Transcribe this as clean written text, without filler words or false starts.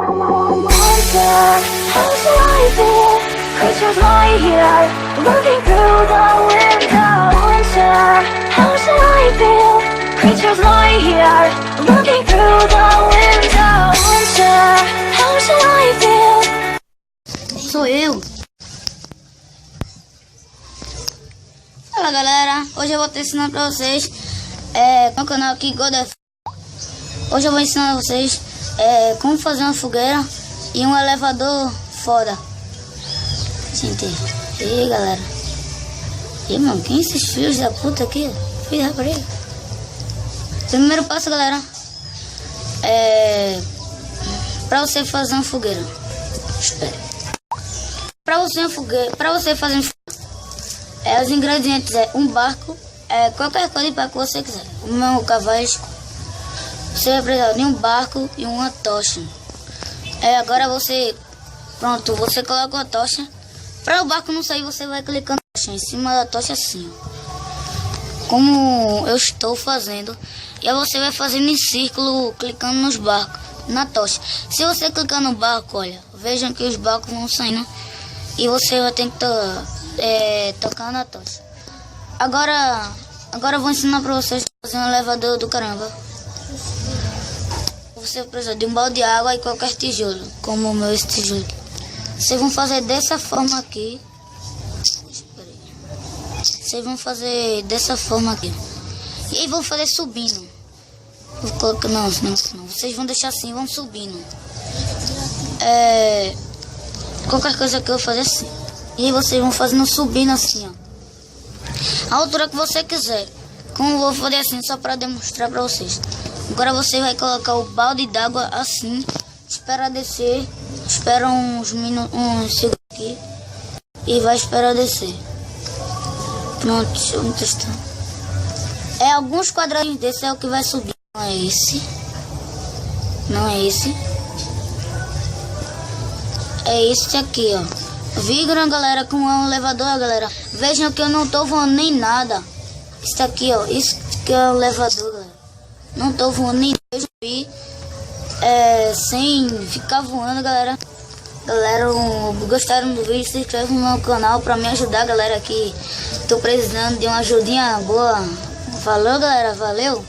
How's the life here? Creatures lie here, looking through the window. How's the life here? Creatures lie here, looking through the window. How's the life here? Sou eu. Fala galera, hoje eu vou estar ensinando pra vocês no canal aqui Godef. Hoje eu vou ensinar a vocês como fazer uma fogueira e um elevador foda. Gente, e aí galera? E mano, quem é esses filhos da puta aqui? Filho da rapariga. Primeiro passo, galera, pra você fazer uma fogueira. Espera. Pra você fazer uma fogueira, os ingredientes um barco, qualquer coisa de barco que você quiser. O meu cavesco. Você vai precisar de um barco e uma tocha. Agora você coloca a tocha. Para o barco não sair, você vai clicando em cima da tocha assim, ó. Como eu estou fazendo. E aí você vai fazendo em círculo, clicando nos barcos, na tocha. Se você clicar no barco, olha, vejam que os barcos vão saindo. E você vai ter que tocar na tocha. Agora eu vou ensinar para vocês a fazer um elevador do caramba. Você precisa de um balde de água e qualquer tijolo, como o meu esse tijolo aqui. Vocês vão fazer dessa forma aqui. Vocês vão fazer dessa forma aqui. E aí vão fazer subindo. Vou colocar, não. Vocês vão deixar assim, vão subindo. Qualquer coisa que eu vou fazer assim. E aí vocês vão fazendo subindo assim, ó. A altura que você quiser. Como eu vou fazer assim, só para demonstrar para vocês. Agora você vai colocar o balde d'água assim. Espera descer. Espera uns minutos, uns segundos aqui. E vai esperar descer. Pronto, vamos testar. Alguns quadradinhos desse é o que vai subir. Não é esse. Não é esse. É esse aqui, ó. Viram, galera, como é um elevador, galera. Vejam que eu não tô voando nem nada. Isso aqui, ó. Isso que é um elevador, galera. Não tô voando nem sem ficar voando, galera. Galera, gostaram do vídeo? Se inscreve no meu canal pra me ajudar, galera, que tô precisando de uma ajudinha boa. Falou, galera, valeu.